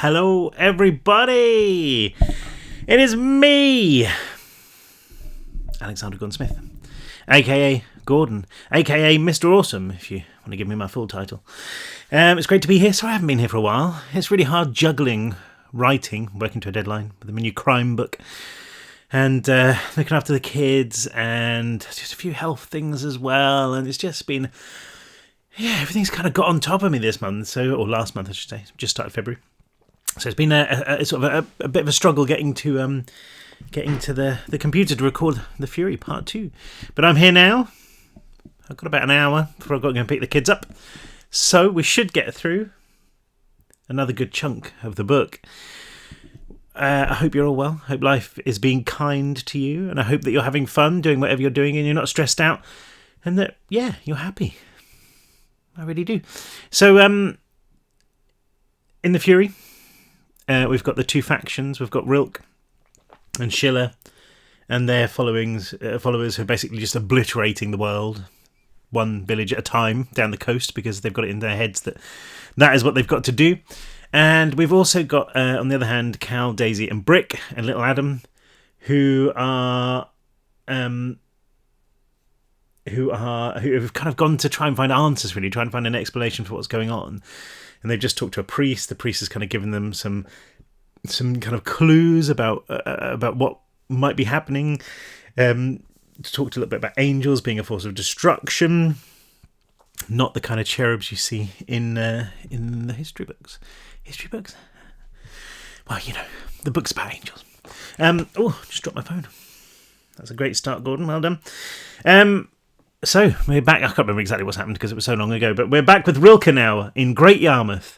Hello, everybody. It is me, Alexander Gordon Smith, aka Gordon, aka Mr. Awesome, if you want to give me my full title. It's great to be here. Sorry I haven't been here for a while. It's really hard juggling writing, working to a deadline with a new crime book, and looking after the kids, and just a few health things as well. And it's just been, everything's kind of got on top of me this month, or last month I should say. Just started February. So it's been a sort of a bit of a struggle getting to the computer to record The Fury Part 2. But I'm here now. I've got about an hour before I've got to go and pick the kids up. So we should get through another good chunk of the book. I hope you're all well. I hope life is being kind to you. And I hope that you're having fun doing whatever you're doing and you're not stressed out. And that, you're happy. I really do. So, in The Fury, we've got the two factions. We've got Rilke and Schiller and their followers who are basically just obliterating the world, one village at a time down the coast, because they've got it in their heads that is what they've got to do. And we've also got, on the other hand, Cal, Daisy and Brick and little Adam, who have kind of gone to try and find answers, really, try and find an explanation for what's going on. And they've just talked to a priest. The priest has kind of given them some kind of clues about what might be happening. Talked a little bit about angels being a force of destruction, not the kind of cherubs you see in the history books. History books? Well, the books about angels. Just dropped my phone. That's a great start, Gordon. Well done. So, we're back. I can't remember exactly what's happened because it was so long ago, but we're back with Rilke now in Great Yarmouth.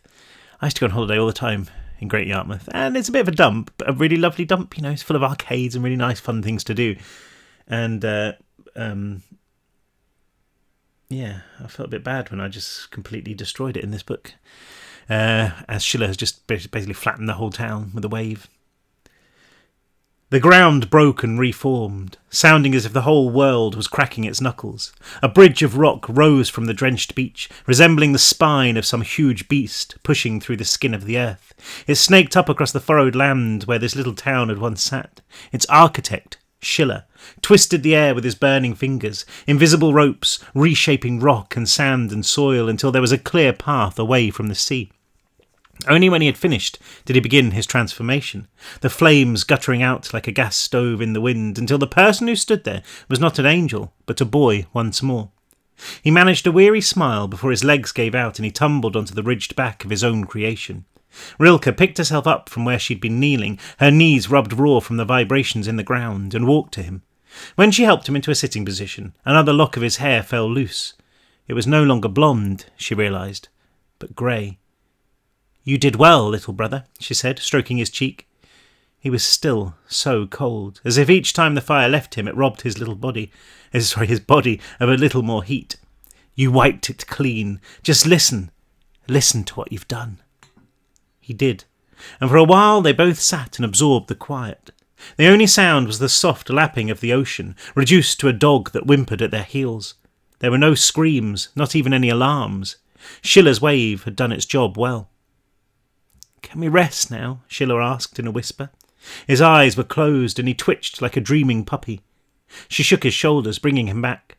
I used to go on holiday all the time in Great Yarmouth, and it's a bit of a dump, but a really lovely dump. It's full of arcades and really nice, fun things to do. And, I felt a bit bad when I just completely destroyed it in this book, as Schiller has just basically flattened the whole town with a wave. The ground broke and reformed, sounding as if the whole world was cracking its knuckles. A bridge of rock rose from the drenched beach, resembling the spine of some huge beast pushing through the skin of the earth. It snaked up across the furrowed land where this little town had once sat. Its architect, Schiller, twisted the air with his burning fingers, invisible ropes reshaping rock and sand and soil until there was a clear path away from the sea. Only when he had finished did he begin his transformation, the flames guttering out like a gas stove in the wind, until the person who stood there was not an angel, but a boy once more. He managed a weary smile before his legs gave out and he tumbled onto the ridged back of his own creation. Rilke picked herself up from where she'd been kneeling, her knees rubbed raw from the vibrations in the ground, and walked to him. When she helped him into a sitting position, another lock of his hair fell loose. It was no longer blonde, she realised, but grey. "You did well, little brother," she said, stroking his cheek. He was still so cold, as if each time the fire left him it robbed his body of a little more heat. "You wiped it clean. Just listen to what you've done." He did, and for a while they both sat and absorbed the quiet. The only sound was the soft lapping of the ocean, reduced to a dog that whimpered at their heels. There were no screams, not even any alarms. Schiller's wave had done its job well. "Can we rest now?" Schiller asked in a whisper. His eyes were closed and he twitched like a dreaming puppy. She shook his shoulders, bringing him back.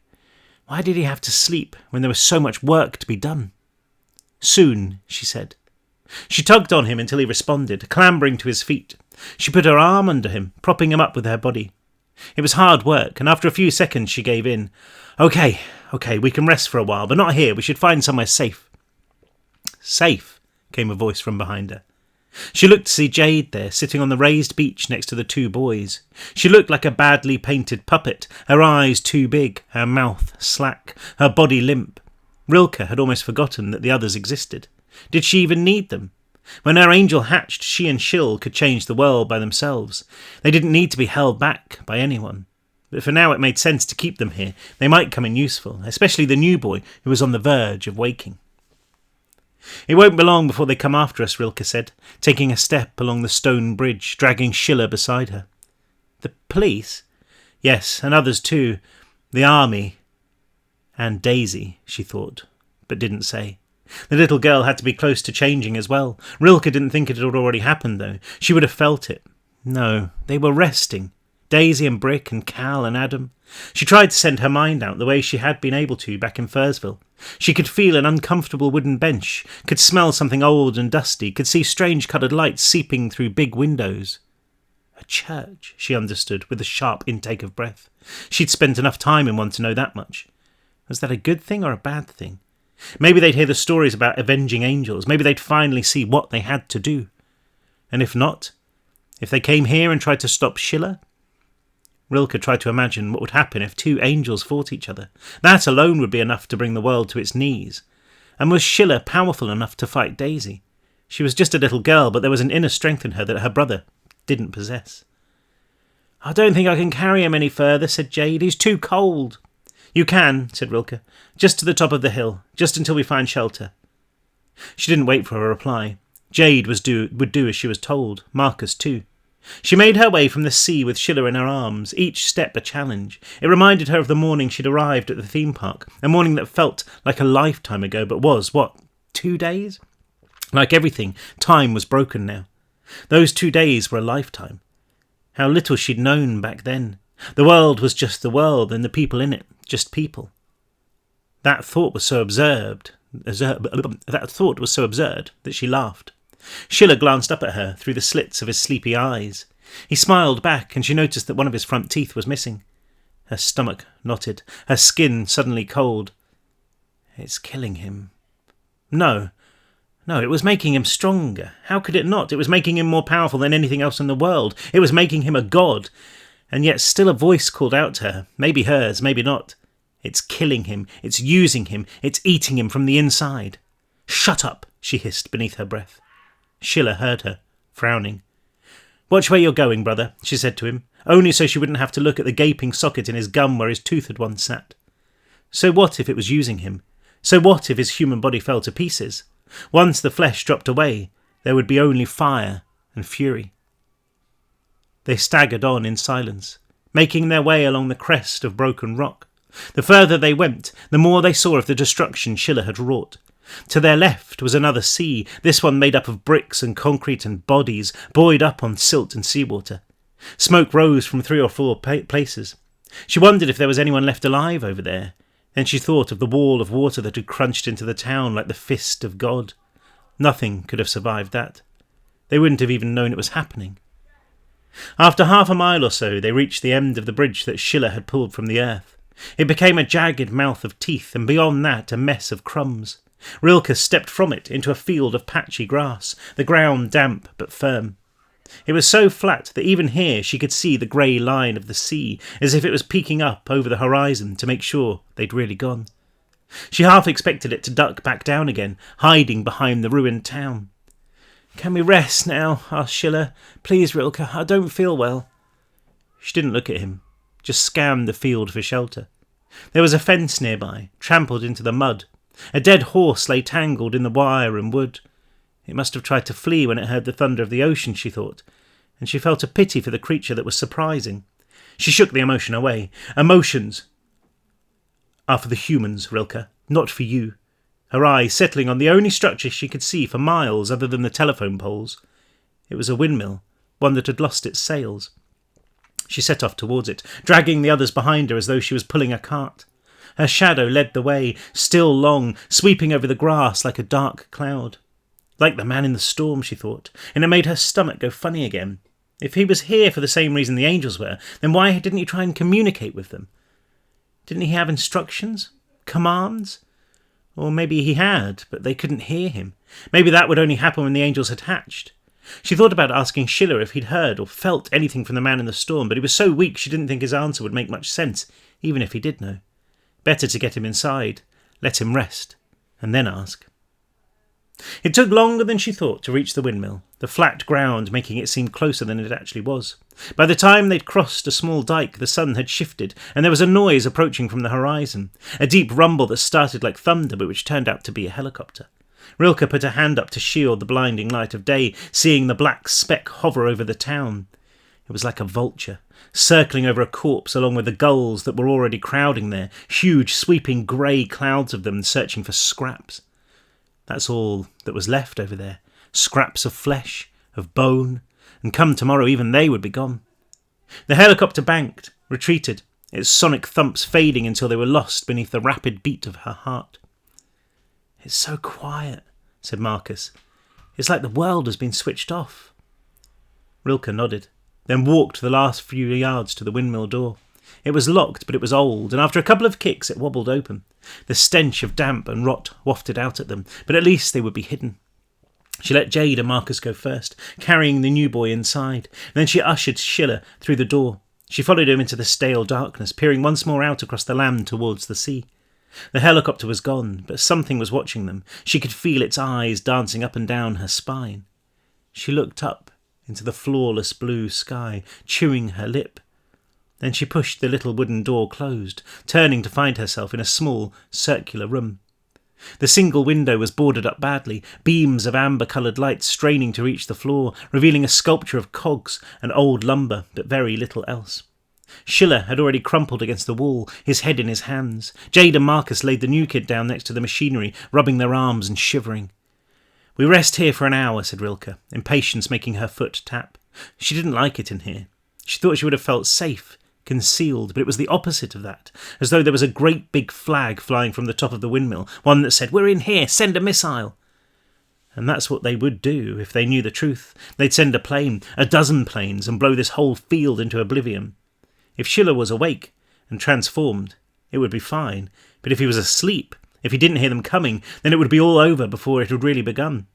Why did he have to sleep when there was so much work to be done? "Soon," she said. She tugged on him until he responded, clambering to his feet. She put her arm under him, propping him up with her body. It was hard work, and after a few seconds she gave in. Okay, we can rest for a while, but not here. We should find somewhere safe." "Safe?" came a voice from behind her. She looked to see Jade there, sitting on the raised beach next to the two boys. She looked like a badly painted puppet, her eyes too big, her mouth slack, her body limp. Rilke had almost forgotten that the others existed. Did she even need them? When her angel hatched, she and Schill could change the world by themselves. They didn't need to be held back by anyone. But for now it made sense to keep them here. They might come in useful, especially the new boy who was on the verge of waking. "It won't be long before they come after us," Rilke said, taking a step along the stone bridge, dragging Schiller beside her. "The police?" "Yes, and others too. The army." And Daisy, she thought, but didn't say. The little girl had to be close to changing as well. Rilke didn't think it had already happened, though. She would have felt it. No, they were resting. Daisy and Brick and Cal and Adam. She tried to send her mind out the way she had been able to back in Fursville. She could feel an uncomfortable wooden bench, could smell something old and dusty, could see strange coloured lights seeping through big windows. A church, she understood, with a sharp intake of breath. She'd spent enough time in one to know that much. Was that a good thing or a bad thing? Maybe they'd hear the stories about avenging angels. Maybe they'd finally see what they had to do. And if not, if they came here and tried to stop Schiller? Rilke tried to imagine what would happen if two angels fought each other. That alone would be enough to bring the world to its knees. And was Schiller powerful enough to fight Daisy? She was just a little girl, but there was an inner strength in her that her brother didn't possess. "I don't think I can carry him any further," said Jade. "He's too cold." "You can," said Rilke. "Just to the top of the hill, just until we find shelter." She didn't wait for a reply. Jade would do as she was told. Marcus too. She made her way from the sea with Schiller in her arms, each step a challenge. It reminded her of the morning she'd arrived at the theme park, a morning that felt like a lifetime ago, but was, 2 days? Like everything, time was broken now. Those 2 days were a lifetime. How little she'd known back then. The world was just the world, and the people in it just people. That thought was so absurd that she laughed. Schiller glanced up at her through the slits of his sleepy eyes. He smiled back, and she noticed that one of his front teeth was missing. Her stomach knotted, her skin suddenly cold. "It's killing him." No, it was making him stronger. How could it not? It was making him more powerful than anything else in the world. It was making him a god. And yet still a voice called out to her, maybe hers, maybe not. "It's killing him, it's using him, it's eating him from the inside." "Shut up," she hissed beneath her breath. Schiller heard her, frowning. "Watch where you're going, brother," she said to him, only so she wouldn't have to look at the gaping socket in his gum where his tooth had once sat. So what if it was using him? So what if his human body fell to pieces? Once the flesh dropped away, there would be only fire and fury. They staggered on in silence, making their way along the crest of broken rock. The further they went, the more they saw of the destruction Schiller had wrought. To their left was another sea, this one made up of bricks and concrete and bodies, buoyed up on silt and seawater. Smoke rose from 3 or 4 places. She wondered if there was anyone left alive over there. Then she thought of the wall of water that had crunched into the town like the fist of God. Nothing could have survived that. They wouldn't have even known it was happening. After half a mile or so, they reached the end of the bridge that Schiller had pulled from the earth. It became a jagged mouth of teeth, and beyond that a mess of crumbs. Rilke stepped from it into a field of patchy grass, the ground damp but firm. It was so flat that even here she could see the grey line of the sea, as if it was peeking up over the horizon to make sure they'd really gone. She half expected it to duck back down again, hiding behind the ruined town. "Can we rest now?" asked Schiller. "Please, Rilke, I don't feel well." She didn't look at him, just scanned the field for shelter. There was a fence nearby, trampled into the mud. A dead horse lay tangled in the wire and wood. It must have tried to flee when it heard the thunder of the ocean, she thought, and she felt a pity for the creature that was surprising. She shook the emotion away. Emotions are for the humans, Rilke, not for you. Her eyes settling on the only structure she could see for miles other than the telephone poles. It was a windmill, one that had lost its sails. She set off towards it, dragging the others behind her as though she was pulling a cart. Her shadow led the way, still long, sweeping over the grass like a dark cloud. Like the man in the storm, she thought, and it made her stomach go funny again. If he was here for the same reason the angels were, then why didn't he try and communicate with them? Didn't he have instructions? Commands? Or maybe he had, but they couldn't hear him. Maybe that would only happen when the angels had hatched. She thought about asking Schiller if he'd heard or felt anything from the man in the storm, but he was so weak she didn't think his answer would make much sense, even if he did know. Better to get him inside, let him rest, and then ask. It took longer than she thought to reach the windmill, the flat ground making it seem closer than it actually was. By the time they'd crossed a small dike, the sun had shifted, and there was a noise approaching from the horizon, a deep rumble that started like thunder but which turned out to be a helicopter. Rilke put her hand up to shield the blinding light of day, seeing the black speck hover over the town. It was like a vulture, circling over a corpse along with the gulls that were already crowding there, huge sweeping grey clouds of them searching for scraps. That's all that was left over there. Scraps of flesh, of bone, and come tomorrow even they would be gone. The helicopter banked, retreated, its sonic thumps fading until they were lost beneath the rapid beat of her heart. "It's so quiet," said Marcus. "It's like the world has been switched off." Rilke nodded, then walked the last few yards to the windmill door. It was locked, but it was old, and after a couple of kicks it wobbled open. The stench of damp and rot wafted out at them, but at least they would be hidden. She let Jade and Marcus go first, carrying the new boy inside. Then she ushered Schiller through the door. She followed him into the stale darkness, peering once more out across the land towards the sea. The helicopter was gone, but something was watching them. She could feel its eyes dancing up and down her spine. She looked up into the flawless blue sky, chewing her lip. Then she pushed the little wooden door closed, turning to find herself in a small, circular room. The single window was boarded up badly, beams of amber-coloured light straining to reach the floor, revealing a sculpture of cogs and old lumber, but very little else. Schiller had already crumpled against the wall, his head in his hands. Jade and Marcus laid the new kid down next to the machinery, rubbing their arms and shivering. "We rest here for an hour," said Rilke, impatience making her foot tap. She didn't like it in here. She thought she would have felt safe, concealed, but it was the opposite of that, as though there was a great big flag flying from the top of the windmill, one that said, "We're in here, send a missile." And that's what they would do if they knew the truth. They'd send a plane, a dozen planes, and blow this whole field into oblivion. If Schiller was awake and transformed, it would be fine, but if he was asleep, if he didn't hear them coming, then it would be all over before it had really begun.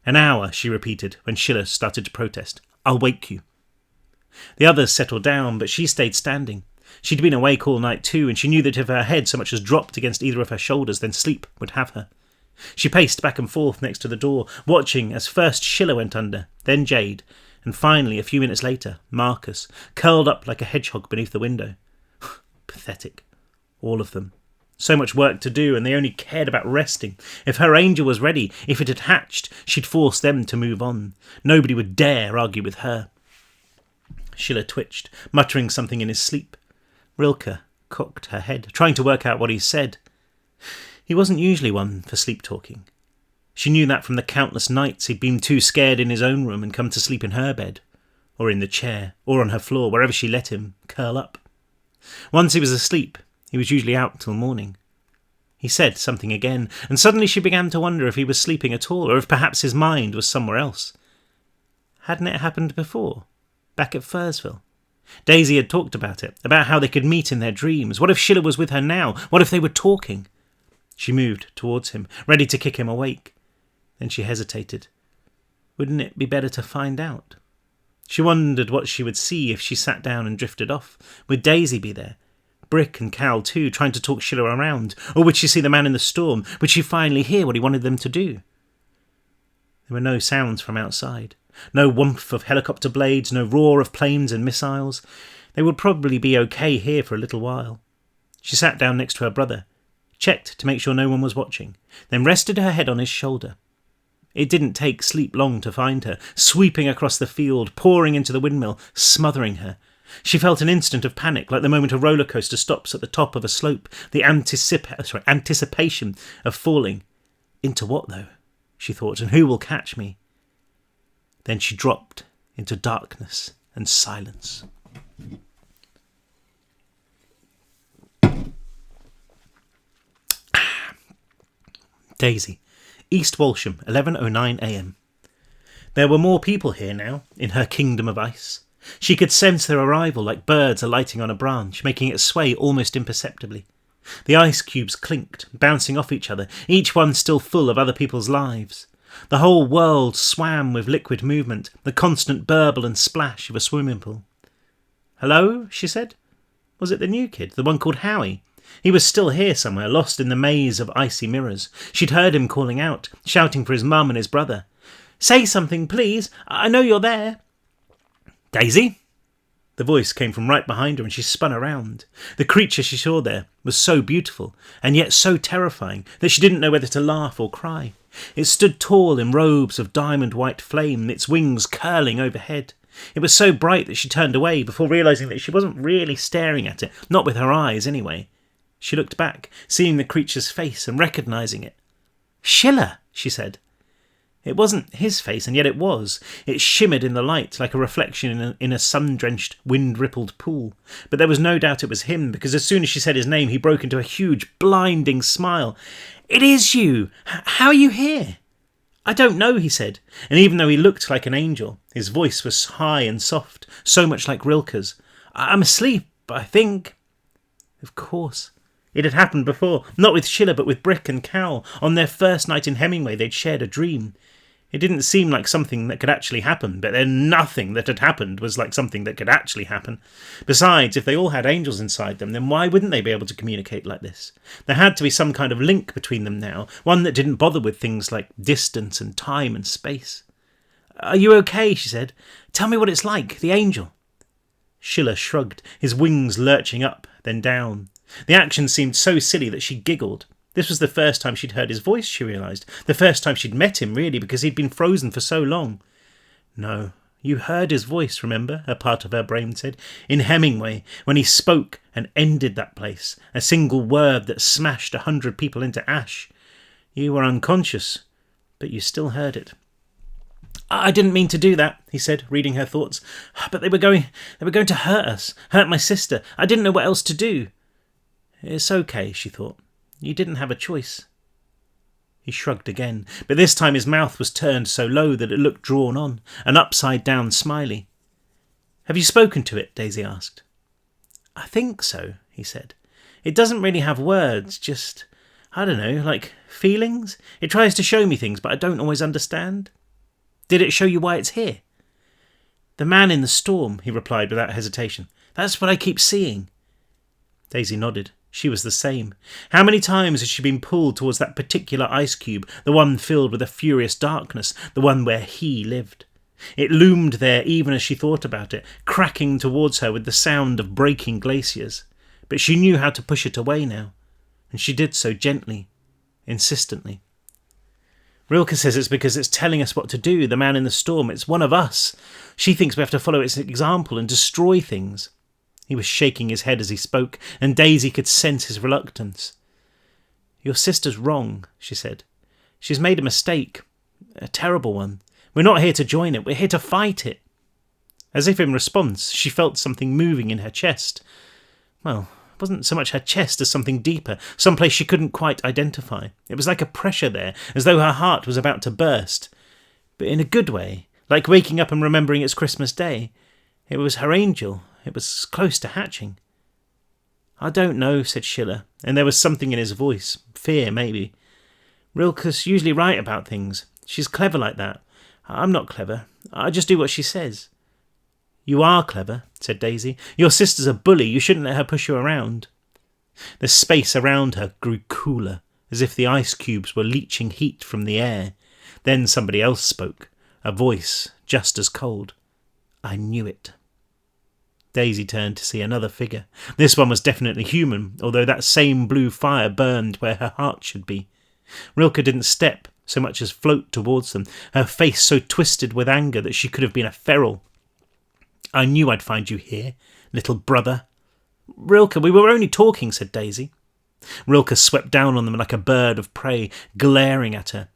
"An hour," she repeated when Schiller started to protest. "I'll wake you." The others settled down, but she stayed standing. She'd been awake all night too, and she knew that if her head so much as dropped against either of her shoulders, then sleep would have her. She paced back and forth next to the door, watching as first Schiller went under, then Jade, and finally, a few minutes later, Marcus, curled up like a hedgehog beneath the window. Pathetic. All of them. So much work to do, and they only cared about resting. If her angel was ready, if it had hatched, she'd force them to move on. Nobody would dare argue with her. Schiller twitched, muttering something in his sleep. Rilke cocked her head, trying to work out what he said. He wasn't usually one for sleep-talking. She knew that from the countless nights he'd been too scared in his own room and come to sleep in her bed, or in the chair, or on her floor, wherever she let him curl up. Once he was asleep, he was usually out till morning. He said something again, and suddenly she began to wonder if he was sleeping at all, or if perhaps his mind was somewhere else. Hadn't it happened before? Back at Fursville. Daisy had talked about it, about how they could meet in their dreams. What if Schiller was with her now? What if they were talking? She moved towards him, ready to kick him awake. Then she hesitated. Wouldn't it be better to find out? She wondered what she would see if she sat down and drifted off. Would Daisy be there? Brick and Cal too, trying to talk Schiller around? Or would she see the man in the storm? Would she finally hear what he wanted them to do? There were no sounds from outside. No whumph of helicopter blades, no roar of planes and missiles. They would probably be okay here for a little while. She sat down next to her brother, checked to make sure no one was watching, then rested her head on his shoulder. It didn't take sleep long to find her, sweeping across the field, pouring into the windmill, smothering her. She felt an instant of panic, like the moment a roller coaster stops at the top of a slope, the anticipation of falling. Into what, though? She thought, and who will catch me? Then she dropped into darkness and silence. Daisy, East Walsham, 11:09 a.m. There were more people here now, in her kingdom of ice. She could sense their arrival like birds alighting on a branch, making it sway almost imperceptibly. The ice cubes clinked, bouncing off each other, each one still full of other people's lives. The whole world swam with liquid movement, the constant burble and splash of a swimming pool. "Hello?" she said. Was it the new kid, the one called Howie? He was still here somewhere, lost in the maze of icy mirrors. She'd heard him calling out, shouting for his mum and his brother. "Say something, please. I know you're there." "Daisy?" The voice came from right behind her, and she spun around. The creature she saw there was so beautiful, and yet so terrifying, that she didn't know whether to laugh or cry. It stood tall in robes of diamond-white flame, its wings curling overhead. It was so bright that she turned away before realising that she wasn't really staring at it, not with her eyes anyway. She looked back, seeing the creature's face and recognising it. "Schiller!" she said. It wasn't his face, and yet it was. It shimmered in the light like a reflection in a sun-drenched, wind-rippled pool. But there was no doubt it was him, because as soon as she said his name, he broke into a huge, blinding smile. "It is you! How are you here?" "I don't know," he said, and even though he looked like an angel, his voice was high and soft, so much like Rilke's. "I'm asleep, I think." Of course. It had happened before, not with Schiller but with Brick and Cal. On their first night in Hemingway they'd shared a dream. It didn't seem like something that could actually happen, but then nothing that had happened was like something that could actually happen. Besides, if they all had angels inside them, then why wouldn't they be able to communicate like this? There had to be some kind of link between them now, one that didn't bother with things like distance and time and space. "Are you okay?" she said. "Tell me what it's like, the angel." Schiller shrugged, his wings lurching up, then down. The action seemed so silly that she giggled. This was the first time she'd heard his voice, she realised. The first time she'd met him, really, because he'd been frozen for so long. "No, you heard his voice, remember?" a part of her brain said. "In Hemingway, when he spoke and ended that place, a single word that smashed 100 people into ash. You were unconscious, but you still heard it." "I didn't mean to do that," he said, reading her thoughts. "But they were going to hurt us, hurt my sister. I didn't know what else to do." "It's okay," she thought. "You didn't have a choice." He shrugged again, but this time his mouth was turned so low that it looked drawn on, an upside-down smiley. "Have you spoken to it?" Daisy asked. "I think so," he said. "It doesn't really have words, just, I don't know, like feelings. It tries to show me things, but I don't always understand." "Did it show you why it's here?" "The man in the storm," he replied without hesitation. "That's what I keep seeing." Daisy nodded. She was the same. How many times had she been pulled towards that particular ice cube, the one filled with a furious darkness, the one where he lived? It loomed there even as she thought about it, cracking towards her with the sound of breaking glaciers. But she knew how to push it away now, and she did so gently, insistently. "Rilke says it's because it's telling us what to do, the man in the storm. It's one of us. She thinks we have to follow its example and destroy things." He was shaking his head as he spoke, and Daisy could sense his reluctance. "Your sister's wrong," she said. "She's made a mistake, a terrible one. We're not here to join it, we're here to fight it." As if in response, she felt something moving in her chest. Well, it wasn't so much her chest as something deeper, someplace she couldn't quite identify. It was like a pressure there, as though her heart was about to burst. But in a good way, like waking up and remembering it's Christmas Day. It was her angel. It was close to hatching. "I don't know," said Schiller, and there was something in his voice, fear maybe. "Rilke's usually right about things. She's clever like that. I'm not clever. I just do what she says." "You are clever," said Daisy. "Your sister's a bully. You shouldn't let her push you around." The space around her grew cooler, as if the ice cubes were leaching heat from the air. Then somebody else spoke, a voice just as cold. "I knew it." Daisy turned to see another figure. This one was definitely human, although that same blue fire burned where her heart should be. Rilke didn't step so much as float towards them, her face so twisted with anger that she could have been a feral. "I knew I'd find you here, little brother." "Rilke, we were only talking," said Daisy. Rilke swept down on them like a bird of prey, glaring at her.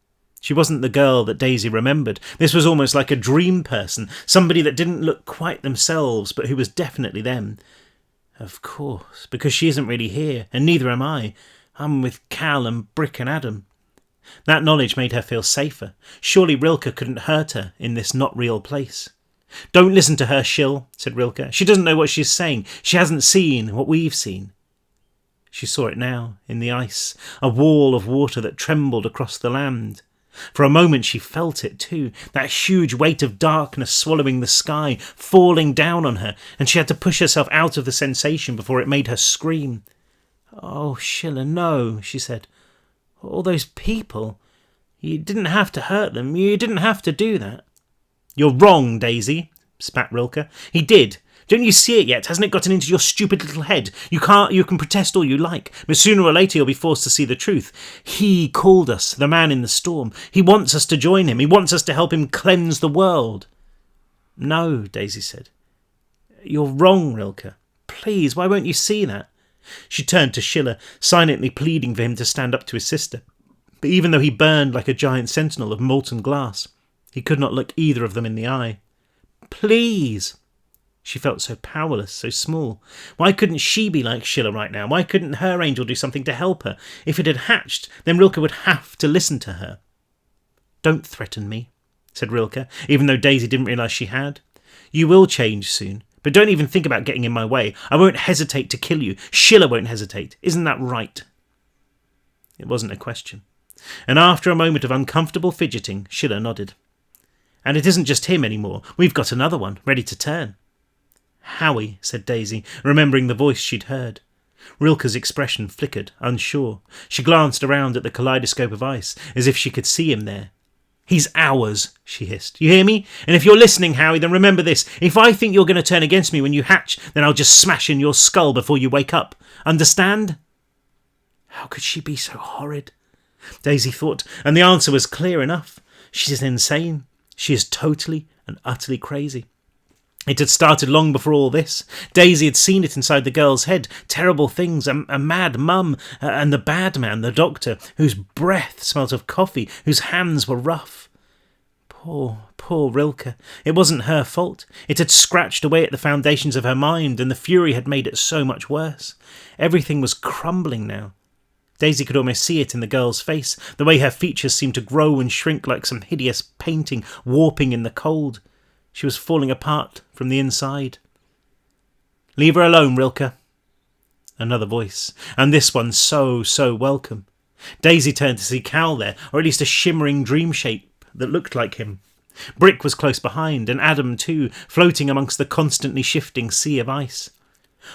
She wasn't the girl that Daisy remembered. This was almost like a dream person, somebody that didn't look quite themselves, but who was definitely them. "Of course, because she isn't really here, and neither am I. I'm with Cal and Brick and Adam." That knowledge made her feel safer. Surely Rilke couldn't hurt her in this not-real place. "Don't listen to her, Shill," said Rilke. "She doesn't know what she's saying. She hasn't seen what we've seen." She saw it now, in the ice, a wall of water that trembled across the land. For a moment she felt it too, that huge weight of darkness swallowing the sky, falling down on her, and she had to push herself out of the sensation before it made her scream. "Oh, Schiller, no," she said. "All those people. You didn't have to hurt them. You didn't have to do that." "You're wrong, Daisy," spat Rilke. "He did. Don't you see it yet? Hasn't it gotten into your stupid little head? You can protest all you like, but sooner or later you'll be forced to see the truth. He called us, the man in the storm. He wants us to join him. He wants us to help him cleanse the world." "No," Daisy said. "You're wrong, Rilke. Please, why won't you see that?" She turned to Schiller, silently pleading for him to stand up to his sister. But even though he burned like a giant sentinel of molten glass, he could not look either of them in the eye. Please! She felt so powerless, so small. Why couldn't she be like Schiller right now? Why couldn't her angel do something to help her? If it had hatched, then Rilke would have to listen to her. Don't threaten me, said Rilke, even though Daisy didn't realise she had. You will change soon, but don't even think about getting in my way. I won't hesitate to kill you. Schiller won't hesitate. Isn't that right? It wasn't a question. And after a moment of uncomfortable fidgeting, Schiller nodded. And it isn't just him anymore. We've got another one, ready to turn. Howie, said Daisy, remembering the voice she'd heard. Rilke's expression flickered, unsure. She glanced around at the kaleidoscope of ice, as if she could see him there. He's ours, she hissed. You hear me? And if you're listening, Howie, then remember this. If I think you're going to turn against me when you hatch, then I'll just smash in your skull before you wake up. Understand? How could she be so horrid? Daisy thought, and the answer was clear enough. She's insane. She is totally and utterly crazy. It had started long before all this. Daisy had seen it inside the girl's head. Terrible things, a mad mum, and the bad man, the doctor, whose breath smelt of coffee, whose hands were rough. Poor Rilke. It wasn't her fault. It had scratched away at the foundations of her mind, and the fury had made it so much worse. Everything was crumbling now. Daisy could almost see it in the girl's face, the way her features seemed to grow and shrink like some hideous painting warping in the cold. She was falling apart from the inside. Leave her alone, Rilke. Another voice, and this one so welcome. Daisy turned to see Cal there, or at least a shimmering dream shape that looked like him. Brick was close behind, and Adam too, floating amongst the constantly shifting sea of ice.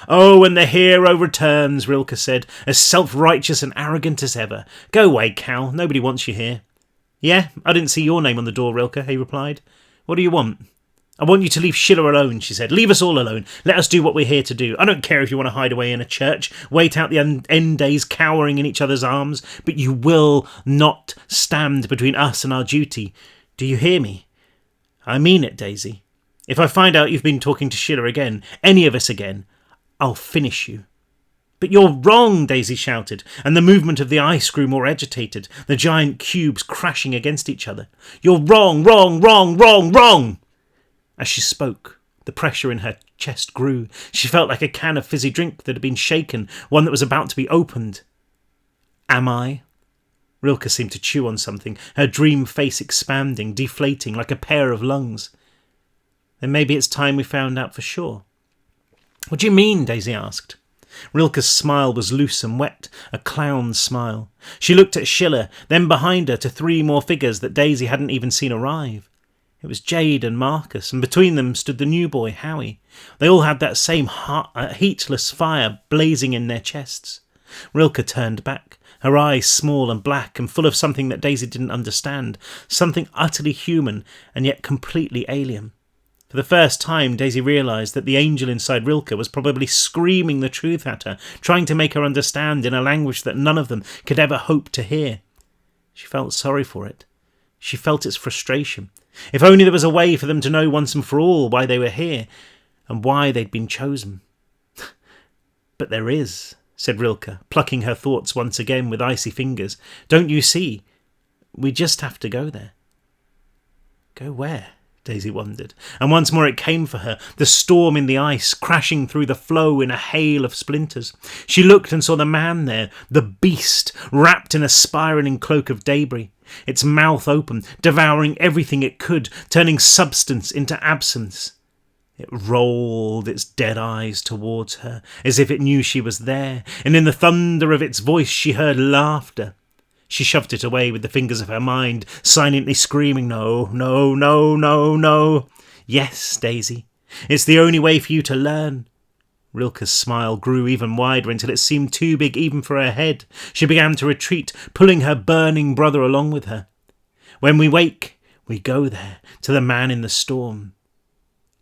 Oh, and the hero returns, Rilke said, as self-righteous and arrogant as ever. Go away, Cal, nobody wants you here. Yeah, I didn't see your name on the door, Rilke, he replied. What do you want? I want you to leave Schiller alone, she said. Leave us all alone. Let us do what we're here to do. I don't care if you want to hide away in a church, wait out the end days cowering in each other's arms, but you will not stand between us and our duty. Do you hear me? I mean it, Daisy. If I find out you've been talking to Schiller again, any of us again, I'll finish you. But you're wrong, Daisy shouted, and the movement of the ice grew more agitated, the giant cubes crashing against each other. You're wrong, wrong, wrong, wrong, wrong! As she spoke, the pressure in her chest grew. She felt like a can of fizzy drink that had been shaken, one that was about to be opened. Am I? Rilke seemed to chew on something, her dream face expanding, deflating like a pair of lungs. Then maybe it's time we found out for sure. What do you mean? Daisy asked. Rilke's smile was loose and wet, a clown's smile. She looked at Schiller, then behind her to three more figures that Daisy hadn't even seen arrive. It was Jade and Marcus, and between them stood the new boy, Howie. They all had that same heatless fire blazing in their chests. Rilke turned back, her eyes small and black and full of something that Daisy didn't understand, something utterly human and yet completely alien. For the first time, Daisy realised that the angel inside Rilke was probably screaming the truth at her, trying to make her understand in a language that none of them could ever hope to hear. She felt sorry for it. She felt its frustration. If only there was a way for them to know once and for all why they were here, and why they'd been chosen. But there is, said Rilke, plucking her thoughts once again with icy fingers. Don't you see? We just have to go there. Go where? Daisy wondered, and once more it came for her, the storm in the ice, crashing through the floe in a hail of splinters. She looked and saw the man there, the beast, wrapped in a spiralling cloak of debris, its mouth open, devouring everything it could, turning substance into absence. It rolled its dead eyes towards her, as if it knew she was there, and in the thunder of its voice she heard laughter. She shoved it away with the fingers of her mind, silently screaming, no, no, no, no, no. Yes, Daisy, it's the only way for you to learn. Rilke's smile grew even wider until it seemed too big even for her head. She began to retreat, pulling her burning brother along with her. When we wake, we go there, to the man in the storm,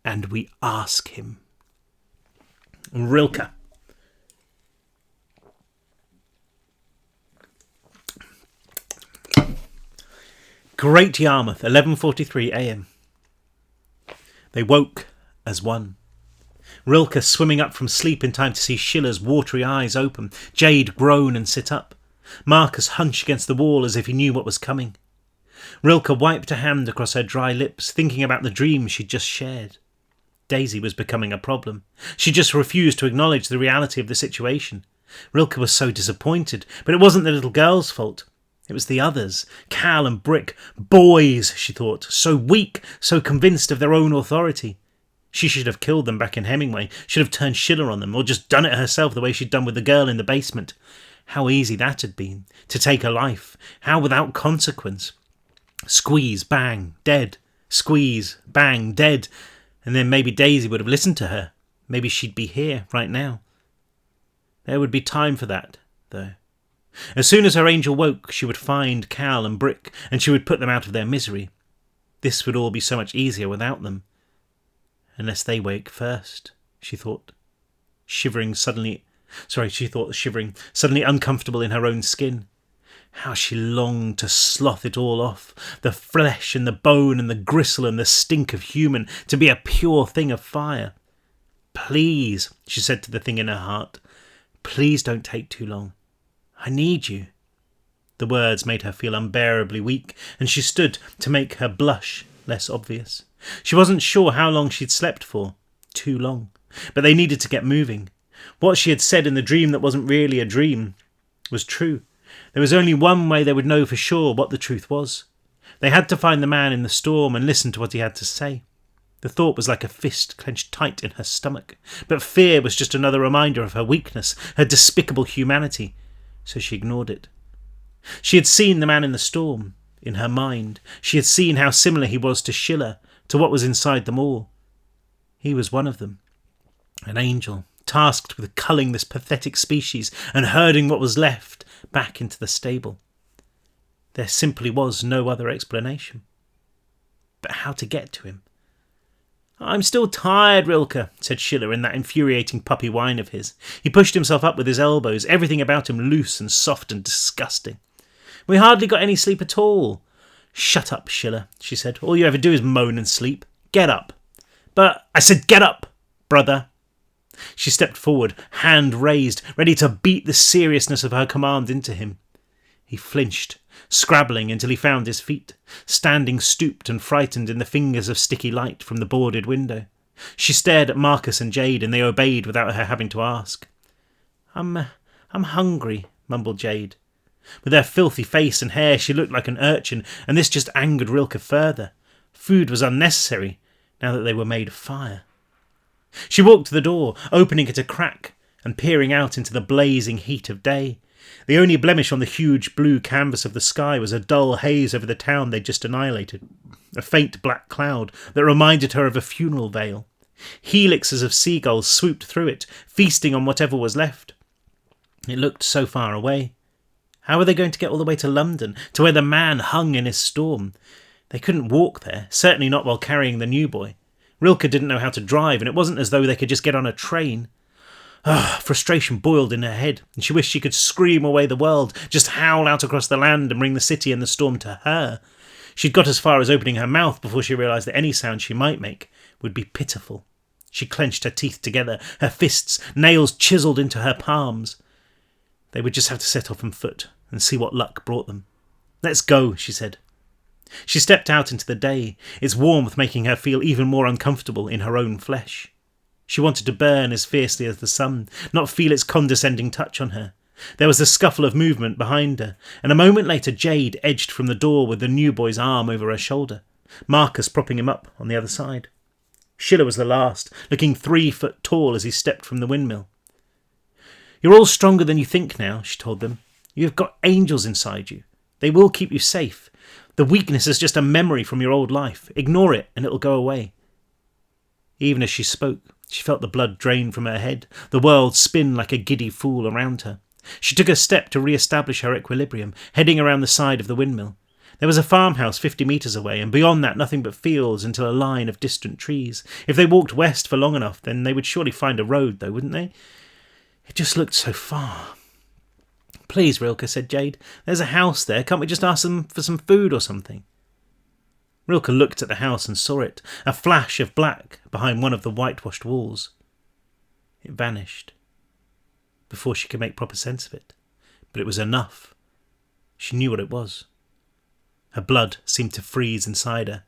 and we ask him. Rilke. Great Yarmouth, 11:43 a.m. They woke as one. Rilke swimming up from sleep in time to see Schiller's watery eyes open, Jade groan and sit up. Marcus hunched against the wall as if he knew what was coming. Rilke wiped a hand across her dry lips, thinking about the dream she'd just shared. Daisy was becoming a problem. She just refused to acknowledge the reality of the situation. Rilke was so disappointed, but it wasn't the little girl's fault. It was the others, Cal and Brick. Boys, she thought, so weak, so convinced of their own authority. She should have killed them back in Hemingway, should have turned Schiller on them, or just done it herself the way she'd done with the girl in the basement. How easy that had been, to take a life, how without consequence. Squeeze, bang, dead. Squeeze, bang, dead. And then maybe Daisy would have listened to her. Maybe she'd be here right now. There would be time for that, though. As soon as her angel woke, she would find Cal and Brick, and she would put them out of their misery. This would all be so much easier without them. Unless they wake first, she thought. Shivering, suddenly uncomfortable in her own skin. How she longed to slough it all off, the flesh and the bone and the gristle and the stink of human, to be a pure thing of fire. Please, she said to the thing in her heart, please don't take too long. I need you. The words made her feel unbearably weak, and she stood to make her blush less obvious. She wasn't sure how long she'd slept for. Too long. But they needed to get moving. What she had said in the dream that wasn't really a dream was true. There was only one way they would know for sure what the truth was. They had to find the man in the storm and listen to what he had to say. The thought was like a fist clenched tight in her stomach, but fear was just another reminder of her weakness, her despicable humanity, so she ignored it. She had seen the man in the storm, in her mind. She had seen how similar he was to Schiller, to what was inside them all. He was one of them, an angel, tasked with culling this pathetic species and herding what was left back into the stable. There simply was no other explanation. But how to get to him? I'm still tired, Rilke, said Schiller in that infuriating puppy whine of his. He pushed himself up with his elbows, everything about him loose and soft and disgusting. We hardly got any sleep at all. Shut up, Schiller, she said. All you ever do is moan and sleep. Get up. But I said get up, brother. She stepped forward, hand raised, ready to beat the seriousness of her command into him. He flinched, scrabbling until he found his feet, standing stooped and frightened in the fingers of sticky light from the boarded window. She stared at Marcus and Jade, and they obeyed without her having to ask. I'm hungry, mumbled Jade. With her filthy face and hair, she looked like an urchin, and this just angered Rilke further. Food was unnecessary, now that they were made of fire. She walked to the door, opening it a crack, and peering out into the blazing heat of day. The only blemish on the huge blue canvas of the sky was a dull haze over the town they'd just annihilated, a faint black cloud that reminded her of a funeral veil. Helixes of seagulls swooped through it, feasting on whatever was left. It looked so far away. How were they going to get all the way to London, to where the man hung in his storm? They couldn't walk there, certainly not while carrying the new boy. Rilke didn't know how to drive, and it wasn't as though they could just get on a train. Frustration boiled in her head, and she wished she could scream away the world, just howl out across the land and bring the city and the storm to her. She'd got as far as opening her mouth before she realised that any sound she might make would be pitiful. She clenched her teeth together, her fists, nails chiselled into her palms. They would just have to set off on foot and see what luck brought them. Let's go, she said. She stepped out into the day, its warmth making her feel even more uncomfortable in her own flesh. She wanted to burn as fiercely as the sun, not feel its condescending touch on her. There was a scuffle of movement behind her, and a moment later Jade edged from the door with the new boy's arm over her shoulder, Marcus propping him up on the other side. Schiller was the last, looking 3 foot tall as he stepped from the windmill. You're all stronger than you think now, she told them. You have got angels inside you. They will keep you safe. The weakness is just a memory from your old life. Ignore it and it'll go away. Even as she spoke, she felt the blood drain from her head, the world spin like a giddy fool around her. She took a step to re-establish her equilibrium, heading around the side of the windmill. There was a farmhouse 50 metres away, and beyond that nothing but fields until a line of distant trees. If they walked west for long enough, then they would surely find a road, though, wouldn't they? It just looked so far. Please, Rilke, said Jade. There's a house there. Can't we just ask them for some food or something? Rilke looked at the house and saw it, a flash of black behind one of the whitewashed walls. It vanished before she could make proper sense of it, but it was enough She knew what it was. Her blood seemed to freeze inside her.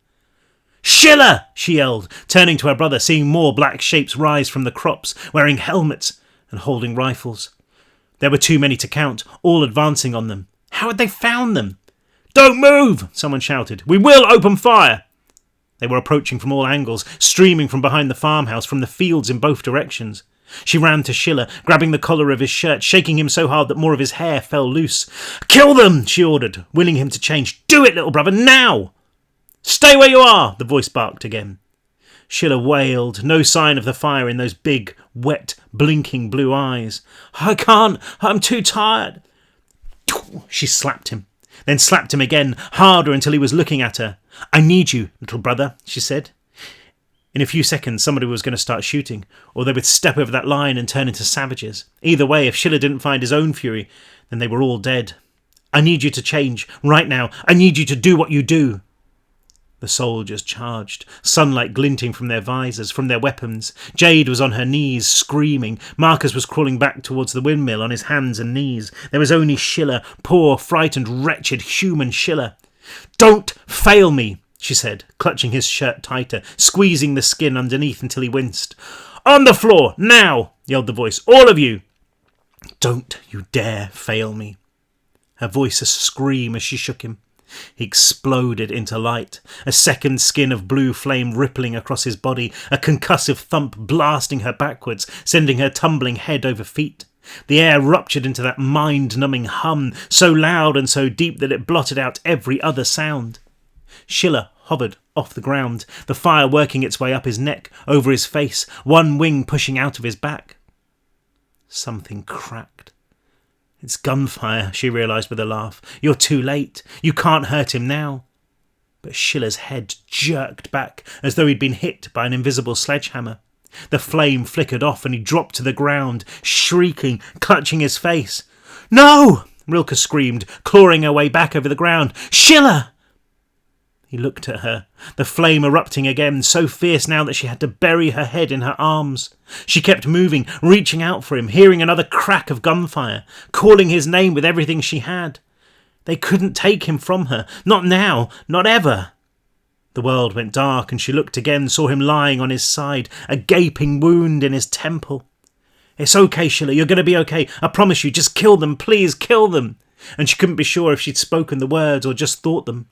"Schiller!" she yelled, turning to her brother, seeing more black shapes rise from the crops, wearing helmets and holding rifles. There were too many to count, all advancing on them. How had they found them? "Don't move!" someone shouted. "We will open fire!" They were approaching from all angles, streaming from behind the farmhouse, from the fields in both directions. She ran to Schiller, grabbing the collar of his shirt, shaking him so hard that more of his hair fell loose. "Kill them!" she ordered, willing him to change. "Do it, little brother, now!" "Stay where you are!" the voice barked again. Schiller wailed, no sign of the fire in those big, wet, blinking blue eyes. "I can't, I'm too tired." She slapped him, then slapped him again, harder until he was looking at her. "I need you, little brother," she said. In a few seconds, somebody was going to start shooting, or they would step over that line and turn into savages. Either way, if Schiller didn't find his own fury, then they were all dead. "I need you to change, right now. I need you to do what you do." The soldiers charged, sunlight glinting from their visors, from their weapons. Jade was on her knees, screaming. Marcus was crawling back towards the windmill on his hands and knees. There was only Schiller, poor, frightened, wretched, human Schiller. "Don't fail me," she said, clutching his shirt tighter, squeezing the skin underneath until he winced. "On the floor, now!" yelled the voice. "All of you!" "Don't you dare fail me." Her voice a scream as she shook him. He exploded into light, a second skin of blue flame rippling across his body, a concussive thump blasting her backwards, sending her tumbling head over feet. The air ruptured into that mind-numbing hum, so loud and so deep that it blotted out every other sound. Schiller hovered off the ground, the fire working its way up his neck, over his face, one wing pushing out of his back. Something cracked. "It's gunfire," she realised with a laugh. "You're too late. You can't hurt him now." But Schiller's head jerked back as though he'd been hit by an invisible sledgehammer. The flame flickered off and he dropped to the ground, shrieking, clutching his face. "No!" Rilke screamed, clawing her way back over the ground. "Schiller!" He looked at her, the flame erupting again, so fierce now that she had to bury her head in her arms. She kept moving, reaching out for him, hearing another crack of gunfire, calling his name with everything she had. They couldn't take him from her, not now, not ever. The world went dark and she looked again, saw him lying on his side, a gaping wound in his temple. "It's okay, Schiller, you're going to be okay, I promise you, just kill them, please, kill them." And she couldn't be sure if she'd spoken the words or just thought them.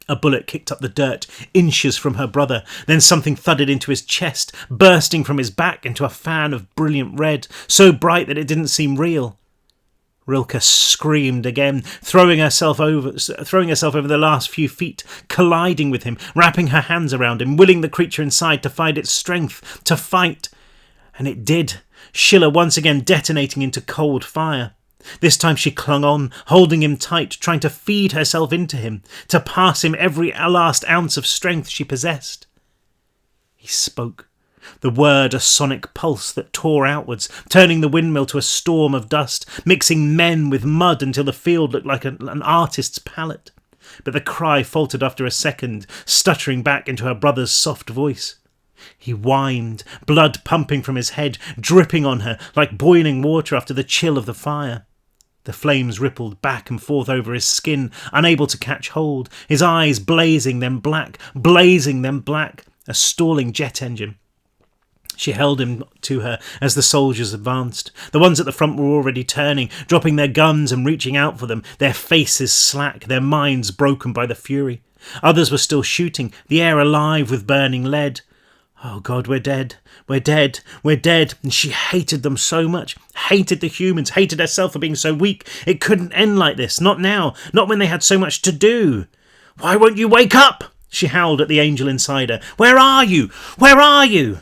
A bullet kicked up the dirt, inches from her brother. Then something thudded into his chest, bursting from his back into a fan of brilliant red, so bright that it didn't seem real. Rilke screamed again, throwing herself over the last few feet, colliding with him, wrapping her hands around him, willing the creature inside to find its strength, to fight. And it did, Schiller once again detonating into cold fire. This time she clung on, holding him tight, trying to feed herself into him, to pass him every last ounce of strength she possessed. He spoke, the word a sonic pulse that tore outwards, turning the windmill to a storm of dust, mixing men with mud until the field looked like an artist's palette. But the cry faltered after a second, stuttering back into her brother's soft voice. He whined, blood pumping from his head, dripping on her like boiling water after the chill of the fire. The flames rippled back and forth over his skin, unable to catch hold, his eyes blazing then black, a stalling jet engine. She held him to her as the soldiers advanced. The ones at the front were already turning, dropping their guns and reaching out for them, their faces slack, their minds broken by the fury. Others were still shooting, the air alive with burning lead. "Oh God, we're dead, we're dead, we're dead." And she hated them so much, hated the humans, hated herself for being so weak. It couldn't end like this, not now, not when they had so much to do. "Why won't you wake up?" she howled at the angel inside her. "Where are you? Where are you?"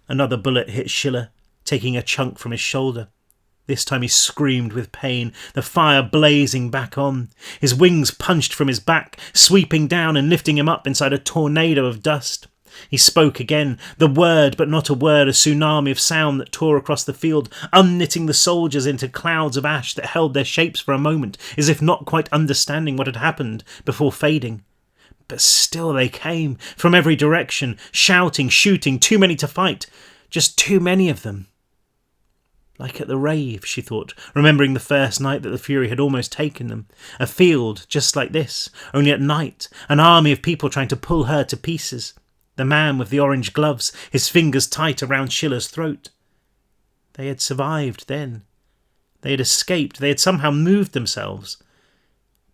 Another bullet hit Schiller, taking a chunk from his shoulder. This time he screamed with pain, the fire blazing back on. His wings punched from his back, sweeping down and lifting him up inside a tornado of dust. He spoke again, the word but not a word, a tsunami of sound that tore across the field, unknitting the soldiers into clouds of ash that held their shapes for a moment, as if not quite understanding what had happened, before fading. But still they came, from every direction, shouting, shooting, too many to fight, just too many of them. Like at the rave, she thought, remembering the first night that the Fury had almost taken them. A field just like this, only at night, an army of people trying to pull her to pieces. The man with the orange gloves, his fingers tight around Schiller's throat. They had survived then. They had escaped. They had somehow moved themselves.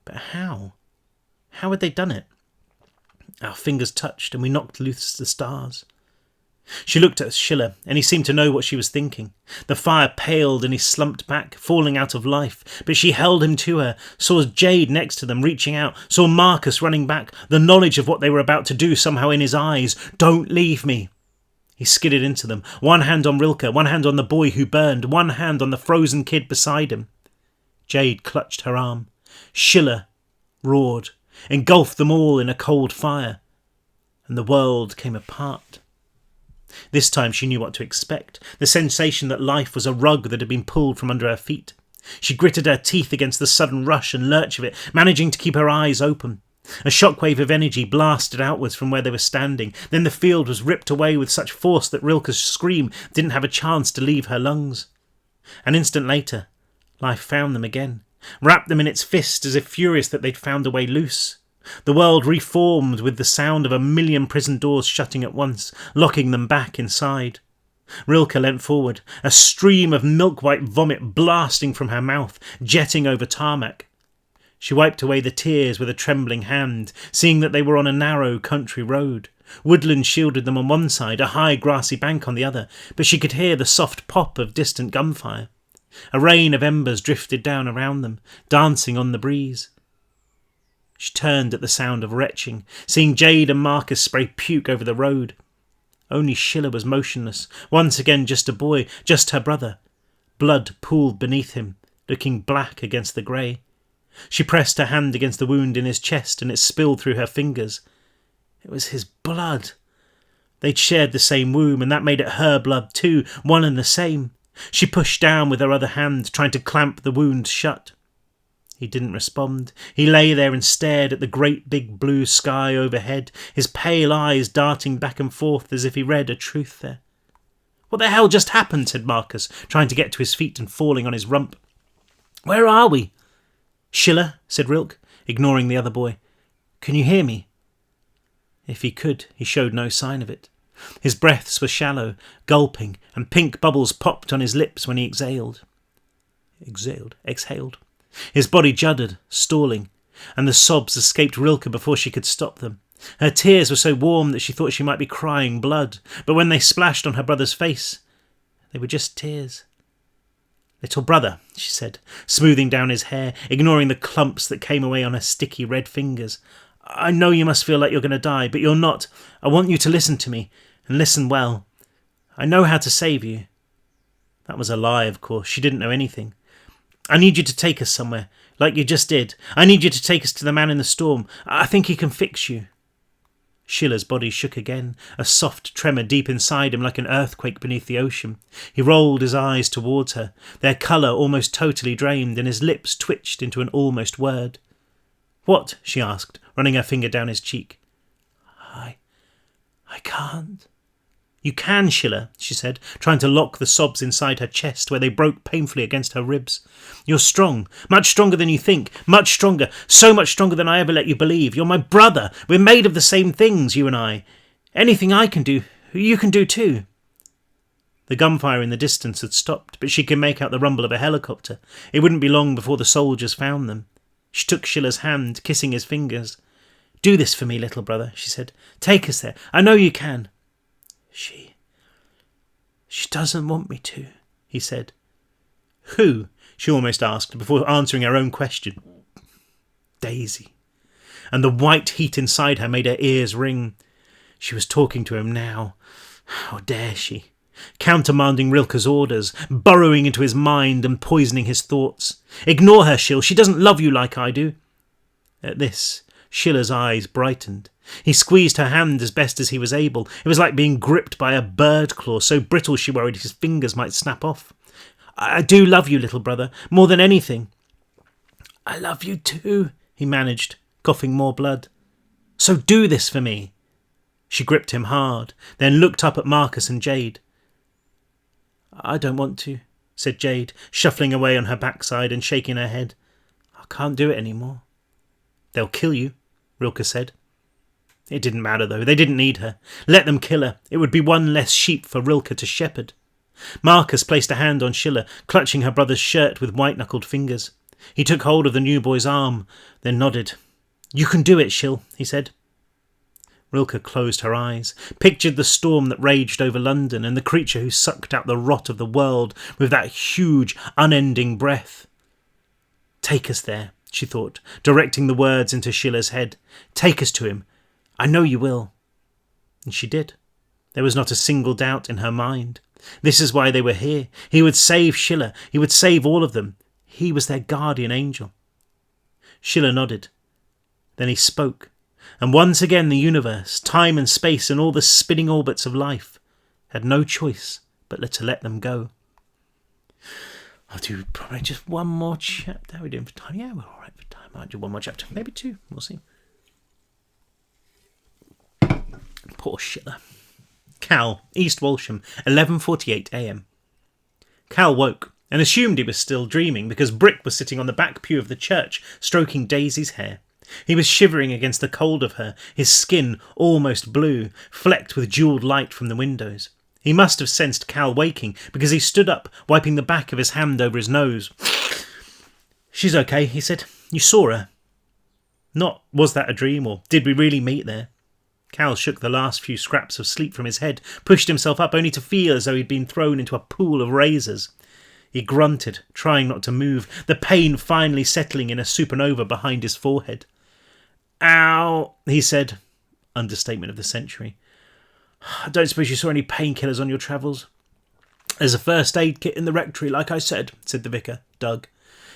But how? How had they done it? Our fingers touched and we knocked loose the stars. She looked at Schiller, and he seemed to know what she was thinking. The fire paled and he slumped back, falling out of life, but she held him to her, saw Jade next to them reaching out, saw Marcus running back, the knowledge of what they were about to do somehow in his eyes. "Don't leave me." He skidded into them, one hand on Rilke, one hand on the boy who burned, one hand on the frozen kid beside him. Jade clutched her arm. Schiller roared, engulfed them all in a cold fire, and the world came apart. This time she knew what to expect, the sensation that life was a rug that had been pulled from under her feet. She gritted her teeth against the sudden rush and lurch of it, managing to keep her eyes open. A shockwave of energy blasted outwards from where they were standing. Then the field was ripped away with such force that Rilke's scream didn't have a chance to leave her lungs. An instant later, life found them again, wrapped them in its fist as if furious that they'd found a way loose. The world reformed with the sound of a million prison doors shutting at once, locking them back inside. Rilke leant forward, a stream of milk-white vomit blasting from her mouth, jetting over tarmac. She wiped away the tears with a trembling hand, seeing that they were on a narrow country road. Woodland shielded them on one side, a high grassy bank on the other, but she could hear the soft pop of distant gunfire. A rain of embers drifted down around them, dancing on the breeze. She turned at the sound of retching, seeing Jade and Marcus spray puke over the road. Only Schiller was motionless, once again just a boy, just her brother. Blood pooled beneath him, looking black against the grey. She pressed her hand against the wound in his chest and it spilled through her fingers. It was his blood. They'd shared the same womb and that made it her blood too, one and the same. She pushed down with her other hand, trying to clamp the wound shut. He didn't respond. He lay there and stared at the great big blue sky overhead, his pale eyes darting back and forth as if he read a truth there. "What the hell just happened?" said Marcus, trying to get to his feet and falling on his rump. "Where are we?" "Schiller," said Rilke, ignoring the other boy. "Can you hear me?" If he could, he showed no sign of it. His breaths were shallow, gulping, and pink bubbles popped on his lips when he exhaled. Exhaled. His body juddered, stalling, and the sobs escaped Rilke before she could stop them. Her tears were so warm that she thought she might be crying blood, but when they splashed on her brother's face, they were just tears. "Little brother," she said, smoothing down his hair, ignoring the clumps that came away on her sticky red fingers. "I know you must feel like you're going to die, but you're not. I want you to listen to me, and listen well. I know how to save you." That was a lie, of course. She didn't know anything. "I need you to take us somewhere, like you just did. I need you to take us to the man in the storm. I think he can fix you." Schiller's body shook again, a soft tremor deep inside him like an earthquake beneath the ocean. He rolled his eyes towards her, their colour almost totally drained, and his lips twitched into an almost word. "What?" she asked, running her finger down his cheek. I can't." "You can, Schiller," she said, trying to lock the sobs inside her chest where they broke painfully against her ribs. "You're strong, much stronger than you think, much stronger, so much stronger than I ever let you believe. You're my brother. We're made of the same things, you and I. Anything I can do, you can do too." The gunfire in the distance had stopped, but she could make out the rumble of a helicopter. It wouldn't be long before the soldiers found them. She took Schiller's hand, kissing his fingers. "Do this for me, little brother," she said. "Take us there. I know you can." She doesn't want me to," he said. "Who?" she almost asked, before answering her own question. "Daisy." And the white heat inside her made her ears ring. She was talking to him now. How dare she? Countermanding Rilke's orders, burrowing into his mind and poisoning his thoughts. "Ignore her, Schill. She doesn't love you like I do." At this, Schiller's eyes brightened. He squeezed her hand as best as he was able. It was like being gripped by a bird claw, so brittle she worried his fingers might snap off. "I do love you, little brother, more than anything." "I love you too," he managed, coughing more blood. "So do this for me." She gripped him hard, then looked up at Marcus and Jade. "I don't want to," said Jade, shuffling away on her backside and shaking her head. I can't do it anymore. They'll kill you, Rilke said. It didn't matter, though. They didn't need her. Let them kill her. It would be one less sheep for Rilke to shepherd. Marcus placed a hand on Schiller, clutching her brother's shirt with white-knuckled fingers. He took hold of the new boy's arm, then nodded. You can do it, Schill, he said. Rilke closed her eyes, pictured the storm that raged over London and the creature who sucked out the rot of the world with that huge, unending breath. Take us there, she thought, directing the words into Schiller's head. Take us to him. I know you will. And she did. There was not a single doubt in her mind. This is why they were here. He would save Schiller. He would save all of them. He was their guardian angel. Schiller nodded. Then he spoke. And once again the universe, time and space and all the spinning orbits of life had no choice but to let them go. I'll do probably just one more chapter. How are we doing for time? Yeah, we're all right for time. I'll do one more chapter. Maybe two. We'll see. Poor Schiller. Cal, East Walsham, 11:48 a.m. Cal woke and assumed he was still dreaming because Brick was sitting on the back pew of the church, stroking Daisy's hair. He was shivering against the cold of her, his skin almost blue, flecked with jewelled light from the windows. He must have sensed Cal waking because he stood up, wiping the back of his hand over his nose. She's okay, he said. You saw her. Not, was that a dream, or did we really meet there? Cal shook the last few scraps of sleep from his head, pushed himself up only to feel as though he'd been thrown into a pool of razors. He grunted, trying not to move, the pain finally settling in a supernova behind his forehead. Ow, he said. Understatement of the century. I don't suppose you saw any painkillers on your travels? There's a first aid kit in the rectory, like I said the vicar, Doug.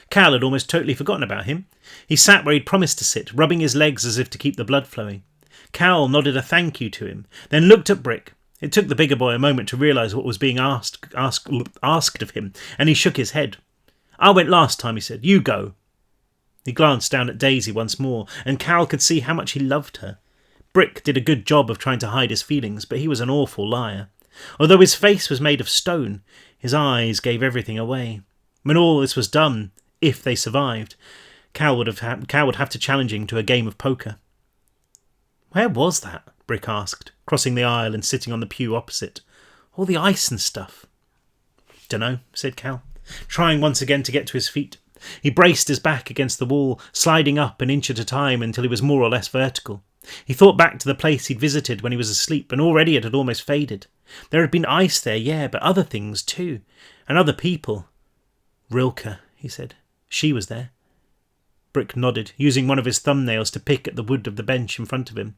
Cal had almost totally forgotten about him. He sat where he'd promised to sit, rubbing his legs as if to keep the blood flowing. Cal nodded a thank you to him, then looked at Brick. It took the bigger boy a moment to realise what was being asked of him, and he shook his head. I went last time, he said. You go. He glanced down at Daisy once more, and Cal could see how much he loved her. Brick did a good job of trying to hide his feelings, but he was an awful liar. Although his face was made of stone, his eyes gave everything away. When all this was done, if they survived, Cal would have to challenge him to a game of poker. Where was that? Brick asked, crossing the aisle and sitting on the pew opposite. All the ice and stuff. Dunno, said Cal, trying once again to get to his feet. He braced his back against the wall, sliding up an inch at a time until he was more or less vertical. He thought back to the place he'd visited when he was asleep, and already it had almost faded. There had been ice there, yeah, but other things too, and other people. Rilke, he said. She was there. Brick nodded, using one of his thumbnails to pick at the wood of the bench in front of him.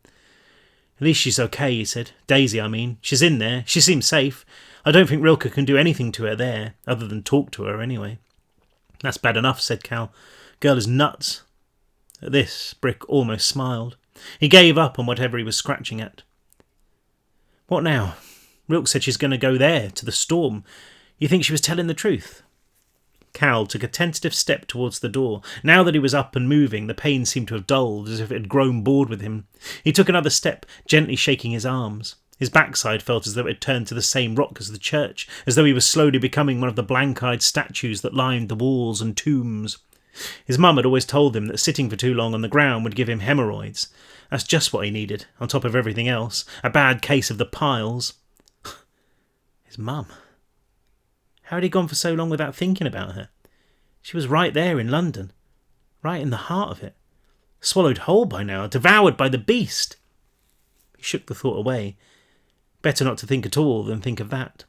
At least she's okay, he said. Daisy, I mean. She's in there. She seems safe. I don't think Rilke can do anything to her there, other than talk to her anyway. That's bad enough, said Cal. Girl is nuts. At this, Brick almost smiled. He gave up on whatever he was scratching at. What now? Rilke said she's going to go there, to the storm. You think she was telling the truth? Cal took a tentative step towards the door. Now that he was up and moving, the pain seemed to have dulled, as if it had grown bored with him. He took another step, gently shaking his arms. His backside felt as though it had turned to the same rock as the church, as though he was slowly becoming one of the blank-eyed statues that lined the walls and tombs. His mum had always told him that sitting for too long on the ground would give him hemorrhoids. That's just what he needed, on top of everything else. A bad case of the piles. His mum. How had he gone for so long without thinking about her? She was right there in London. Right in the heart of it. Swallowed whole by now, devoured by the beast. He shook the thought away. Better not to think at all than think of that.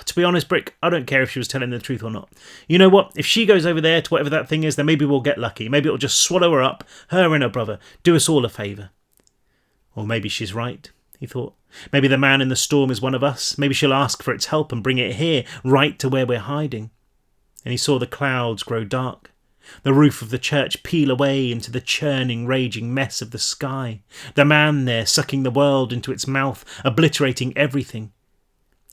To be honest, Brick, I don't care if she was telling the truth or not. You know what? If she goes over there to whatever that thing is, then maybe we'll get lucky. Maybe it'll just swallow her up, her and her brother. Do us all a favour. Or maybe she's right, he thought. Maybe the man in the storm is one of us. Maybe she'll ask for its help and bring it here, right to where we're hiding. And he saw the clouds grow dark. The roof of the church peel away into the churning, raging mess of the sky. The man there sucking the world into its mouth, obliterating everything.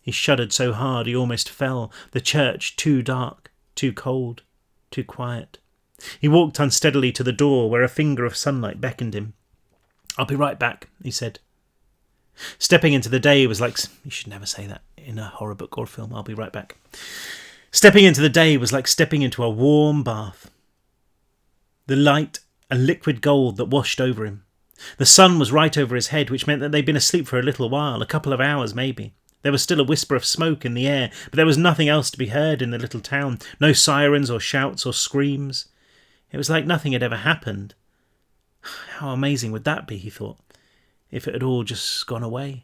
He shuddered so hard he almost fell. The church too dark, too cold, too quiet. He walked unsteadily to the door where a finger of sunlight beckoned him. I'll be right back, he said. Stepping into the day was like... You should never say that in a horror book or film. I'll be right back. Stepping into the day was like stepping into a warm bath. The light and liquid gold that washed over him. The sun was right over his head, which meant that they'd been asleep for a little while, a couple of hours maybe. There was still a whisper of smoke in the air, but there was nothing else to be heard in the little town. No sirens or shouts or screams. It was like nothing had ever happened. How amazing would that be, he thought, if it had all just gone away.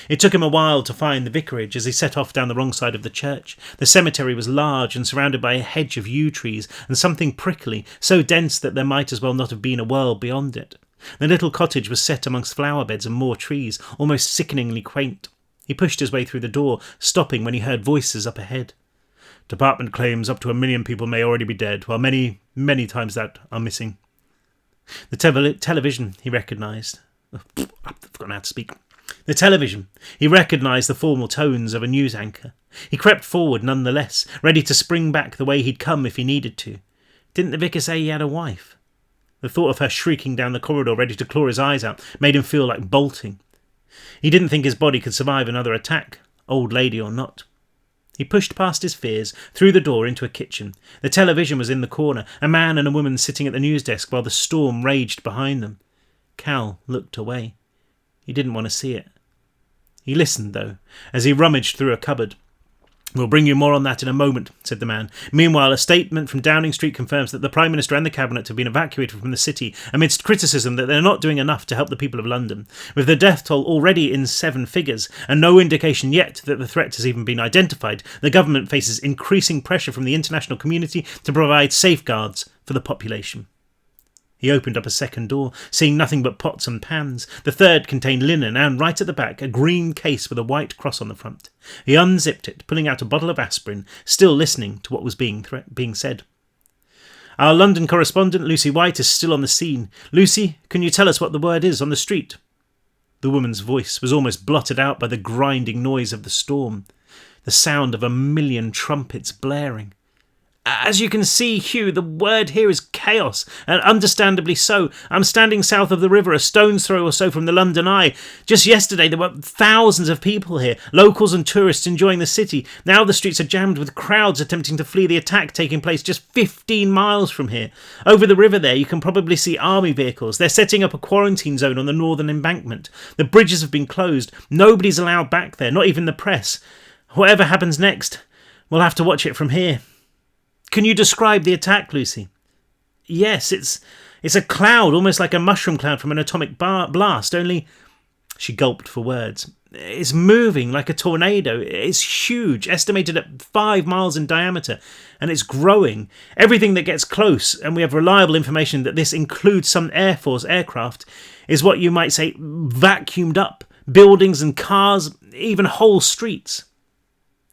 It took him a while to find the vicarage as he set off down the wrong side of the church. The cemetery was large and surrounded by a hedge of yew trees and something prickly, so dense that there might as well not have been a world beyond it. The little cottage was set amongst flower beds and more trees, almost sickeningly quaint. He pushed his way through the door, stopping when he heard voices up ahead. Department claims up to 1 million people may already be dead, while many, many times that are missing. The television he recognised. I've forgotten how to speak. The television. He recognised the formal tones of a news anchor. He crept forward nonetheless, ready to spring back the way he'd come if he needed to. Didn't the vicar say he had a wife? The thought of her shrieking down the corridor ready to claw his eyes out made him feel like bolting. He didn't think his body could survive another attack, old lady or not. He pushed past his fears, through the door into a kitchen. The television was in the corner, a man and a woman sitting at the news desk while the storm raged behind them. Cal looked away. He didn't want to see it. He listened, though, as he rummaged through a cupboard. "We'll bring you more on that in a moment," said the man. Meanwhile, a statement from Downing Street confirms that the Prime Minister and the Cabinet have been evacuated from the city amidst criticism that they're not doing enough to help the people of London. With the death toll already in 7 figures and no indication yet that the threat has even been identified, the government faces increasing pressure from the international community to provide safeguards for the population. He opened up a second door, seeing nothing but pots and pans. The third contained linen and, right at the back, a green case with a white cross on the front. He unzipped it, pulling out a bottle of aspirin, still listening to what was being said. "Our London correspondent, Lucy White, is still on the scene. Lucy, can you tell us what the word is on the street?" The woman's voice was almost blotted out by the grinding noise of the storm, the sound of 1,000,000 trumpets blaring. "As you can see, Hugh, the word here is chaos, and understandably so. I'm standing south of the river, a stone's throw or so from the London Eye. Just yesterday there were thousands of people here, locals and tourists enjoying the city. Now the streets are jammed with crowds attempting to flee the attack taking place just 15 miles from here. Over the river there you can probably see army vehicles. They're setting up a quarantine zone on the northern embankment. The bridges have been closed. Nobody's allowed back there, not even the press. Whatever happens next, we'll have to watch it from here." "Can you describe the attack, Lucy?" "Yes, it's a cloud, almost like a mushroom cloud from an atomic blast, only..." She gulped for words. "It's moving like a tornado. It's huge, estimated at 5 miles in diameter, and it's growing. Everything that gets close, and we have reliable information that this includes some Air Force aircraft, is what you might say vacuumed up. Buildings and cars, even whole streets."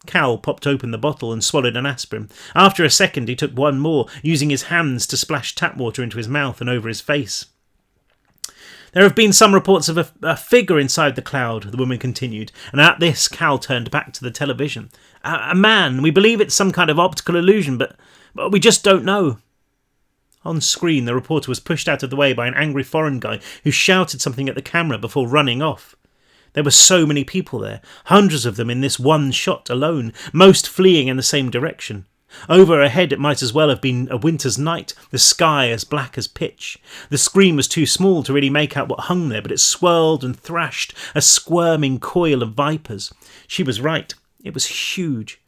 Cal popped open the bottle and swallowed an aspirin. After a second he took one more, using his hands to splash tap water into his mouth and over his face. "There have been some reports of a figure inside the cloud," the woman continued, and at this Cal turned back to the television. A man. We believe it's some kind of optical illusion, but we just don't know." On screen the reporter was pushed out of the way by an angry foreign guy who shouted something at the camera before running off. There were so many people there, hundreds of them in this one shot alone, most fleeing in the same direction. Overhead it might as well have been a winter's night, the sky as black as pitch. The screen was too small to really make out what hung there, but it swirled and thrashed, a squirming coil of vipers. She was right, it was huge.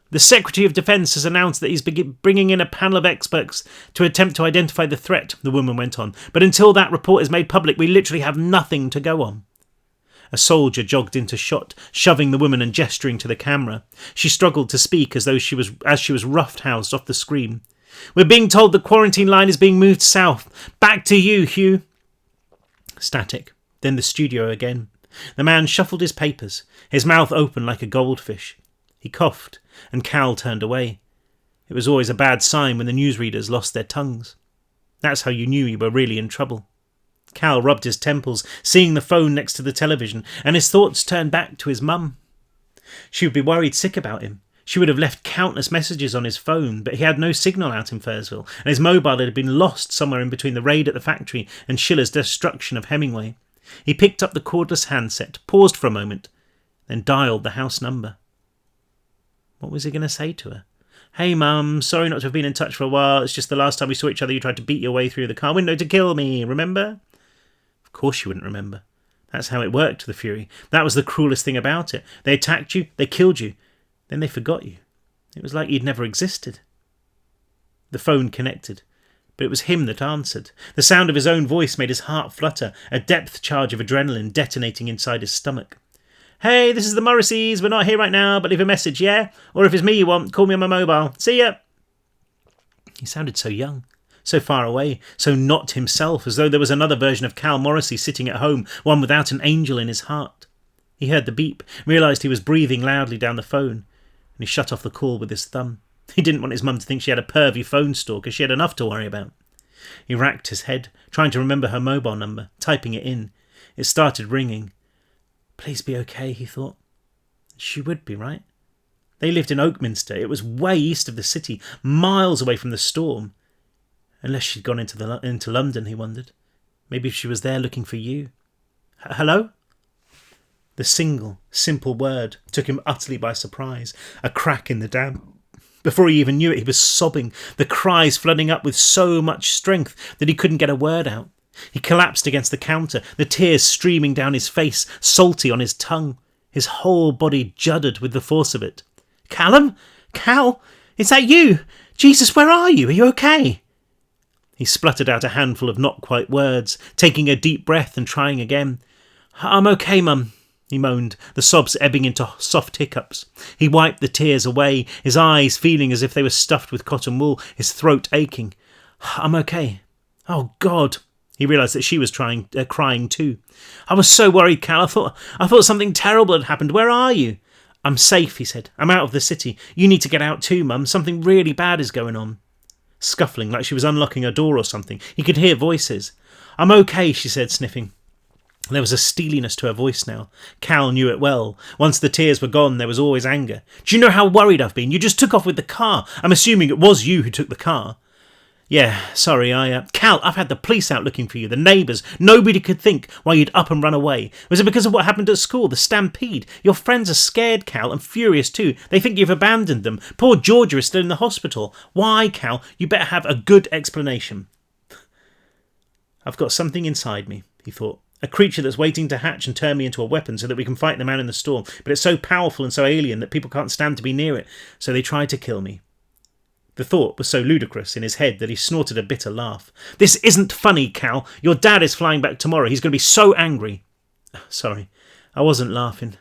"The Secretary of Defence has announced that he's bringing in a panel of experts to attempt to identify the threat," the woman went on. "But until that report is made public, we literally have nothing to go on." A soldier jogged into shot, shoving the woman and gesturing to the camera. She struggled to speak as she was rough-housed off the screen. "We're being told the quarantine line is being moved south. Back to you, Hugh." Static. Then the studio again. The man shuffled his papers, his mouth open like a goldfish. He coughed, and Cal turned away. It was always a bad sign when the newsreaders lost their tongues. That's how you knew you were really in trouble. Cal rubbed his temples, seeing the phone next to the television, and his thoughts turned back to his mum. She would be worried sick about him. She would have left countless messages on his phone, but he had no signal out in Fursville, and his mobile had been lost somewhere in between the raid at the factory and Schiller's destruction of Hemingway. He picked up the cordless handset, paused for a moment, then dialed the house number. What was he going to say to her? Hey, Mum, sorry not to have been in touch for a while. It's just the last time we saw each other you tried to beat your way through the car window to kill me, remember? Of course she wouldn't remember. That's how it worked, the Fury. That was the cruelest thing about it. They attacked you, they killed you, then they forgot you. It was like you'd never existed. The phone connected, but it was him that answered. The sound of his own voice made his heart flutter, a depth charge of adrenaline detonating inside his stomach. Hey, this is the Morrisseys. We're not here right now, but leave a message, yeah? Or if it's me you want, call me on my mobile. See ya! He sounded so young, so far away, so not himself, as though there was another version of Cal Morrissey sitting at home, one without an angel in his heart. He heard the beep, realised he was breathing loudly down the phone, and he shut off the call with his thumb. He didn't want his mum to think she had a pervy phone stalker. She had enough to worry about. He racked his head, trying to remember her mobile number, typing it in. It started ringing. Please be okay, he thought. She would be, right? They lived in Oakminster. It was way east of the city, miles away from the storm. Unless she'd gone into London, he wondered. Maybe she was there looking for you. Hello? The single, simple word took him utterly by surprise. A crack in the dam. Before he even knew it, he was sobbing, the cries flooding up with so much strength that he couldn't get a word out. He collapsed against the counter, the tears streaming down his face, salty on his tongue. His whole body juddered with the force of it. Callum? Cal? Is that you? Jesus, where are you? Are you okay? He spluttered out a handful of not-quite words, taking a deep breath and trying again. I'm okay, Mum, he moaned, the sobs ebbing into soft hiccups. He wiped the tears away, his eyes feeling as if they were stuffed with cotton wool, his throat aching. I'm okay. Oh, God. He realised that she was crying too. I was so worried, Cal. I thought something terrible had happened. Where are you? I'm safe, he said. I'm out of the city. You need to get out too, Mum. Something really bad is going on. Scuffling, like she was unlocking a door or something. He could hear voices. I'm okay, she said, sniffing. There was a steeliness to her voice now. Cal knew it well. Once the tears were gone, there was always anger. Do you know how worried I've been? You just took off with the car. I'm assuming it was you who took the car. Yeah, sorry, Cal, I've had the police out looking for you, the neighbours. Nobody could think why you'd up and run away. Was it because of what happened at school, the stampede? Your friends are scared, Cal, and furious too. They think you've abandoned them. Poor Georgia is still in the hospital. Why, Cal? You better have a good explanation. I've got something inside me, he thought. A creature that's waiting to hatch and turn me into a weapon so that we can fight the man in the storm. But it's so powerful and so alien that people can't stand to be near it, so they try to kill me. The thought was so ludicrous in his head that he snorted a bitter laugh. This isn't funny, Cal. Your dad is flying back tomorrow. He's going to be so angry. Sorry, I wasn't laughing.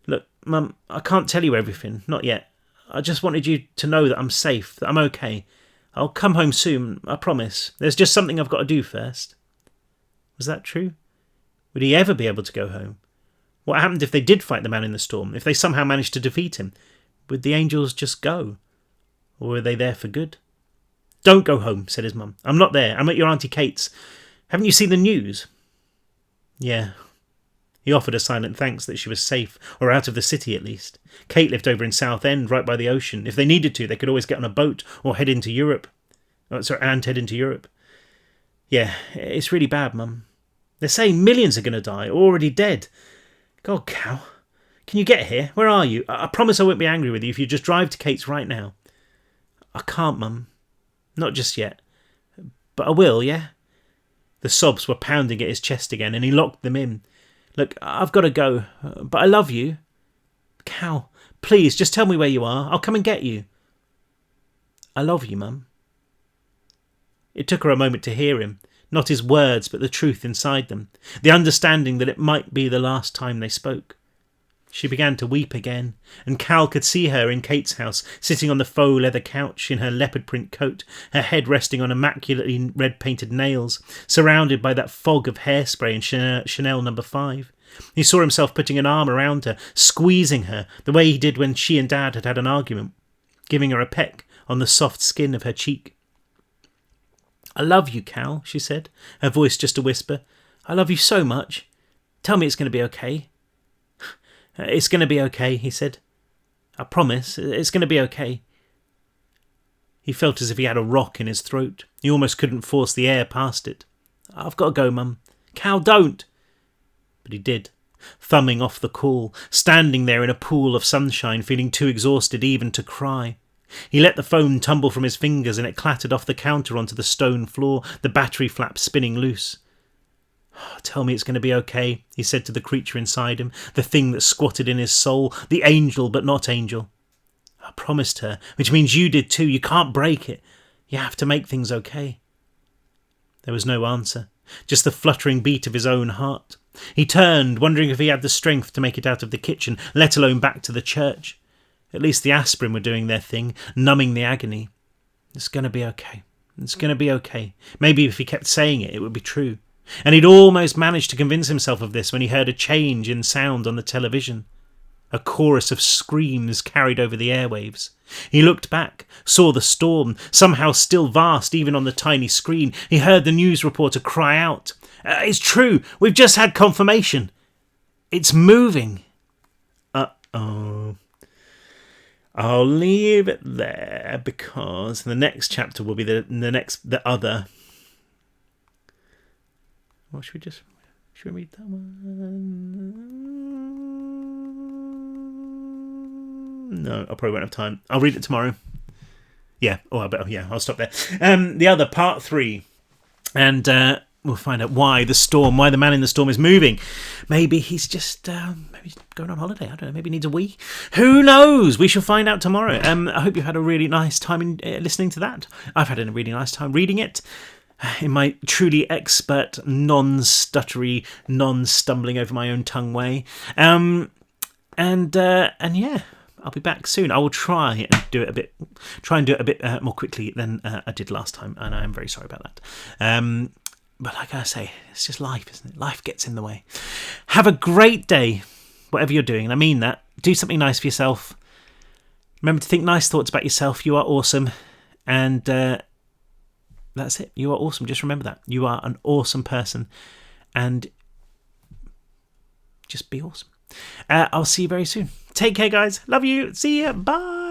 Look, Mum, I can't tell you everything. Not yet. I just wanted you to know that I'm safe, that I'm okay. I'll come home soon, I promise. There's just something I've got to do first. Was that true? Would he ever be able to go home? What happened if they did fight the man in the storm? If they somehow managed to defeat him? Would the angels just go? Or were they there for good? Don't go home, said his mum. I'm not there. I'm at your Auntie Kate's. Haven't you seen the news? Yeah. He offered a silent thanks that she was safe, or out of the city at least. Kate lived over in Southend, right by the ocean. If they needed to, they could always get on a boat or head into Europe. Head into Europe. Yeah, it's really bad, Mum. They're saying millions are going to die, already dead. God, Cal. Can you get here? Where are you? I promise I won't be angry with you if you just drive to Kate's right now. I can't, Mum. Not just yet. But I will, yeah? The sobs were pounding at his chest again, and he locked them in. Look, I've got to go, but I love you. Cal, please, just tell me where you are. I'll come and get you. I love you, Mum. It took her a moment to hear him. Not his words, but the truth inside them. The understanding that it might be the last time they spoke. She began to weep again, and Cal could see her in Kate's house, sitting on the faux leather couch in her leopard print coat, her head resting on immaculately red-painted nails, surrounded by that fog of hairspray and Chanel No. 5. He saw himself putting an arm around her, squeezing her, the way he did when she and Dad had an argument, giving her a peck on the soft skin of her cheek. I love you, Cal, she said, her voice just a whisper. I love you so much. Tell me it's going to be okay. It's going to be okay, he said. I promise, it's going to be okay. He felt as if he had a rock in his throat. He almost couldn't force the air past it. I've got to go, Mum. Cal, don't! But he did. thumbing off the call, standing there in a pool of sunshine, feeling too exhausted even to cry. He let the phone tumble from his fingers and it clattered off the counter onto the stone floor, the battery flap spinning loose. "Tell me it's going to be okay," he said to the creature inside him, the thing that squatted in his soul, the angel but not angel. "I promised her, which means you did too. You can't break it. You have to make things okay." There was no answer, just the fluttering beat of his own heart. He turned, wondering if he had the strength to make it out of the kitchen, let alone back to the church. At least the aspirin were doing their thing, numbing the agony. It's going to be okay. It's going to be okay. Maybe if he kept saying it, it would be true. And he'd almost managed to convince himself of this when he heard a change in sound on the television. A chorus of screams carried over the airwaves. He looked back, saw the storm, somehow still vast even on the tiny screen. He heard the news reporter cry out, "It's true, we've just had confirmation. It's moving." Uh-oh. I'll leave it there because the next chapter will be the other. What should we read that one? No, I probably won't have time. I'll read it tomorrow. Yeah. Oh, I'll stop there. The other part 3, and we'll find out why the man in the storm is moving. Maybe he's just maybe he's going on holiday. I don't know. Maybe he needs a wee. Who knows? We shall find out tomorrow. I hope you've had a really nice time in listening to that. I've had a really nice time reading it in my truly expert, non-stuttery, non-stumbling over my own tongue way. And yeah. I'll be back soon. I will try and do it a bit more quickly than I did last time, and I am very sorry about that. But like I say, it's just life, isn't it? Life gets in the way. Have a great day, whatever you're doing, and I mean that. Do something nice for yourself. Remember to think nice thoughts about yourself. You are awesome, and that's it. You are awesome. Just remember that. You are an awesome person, and just be awesome. I'll see you very soon. Take care, guys. Love you. See ya. Bye.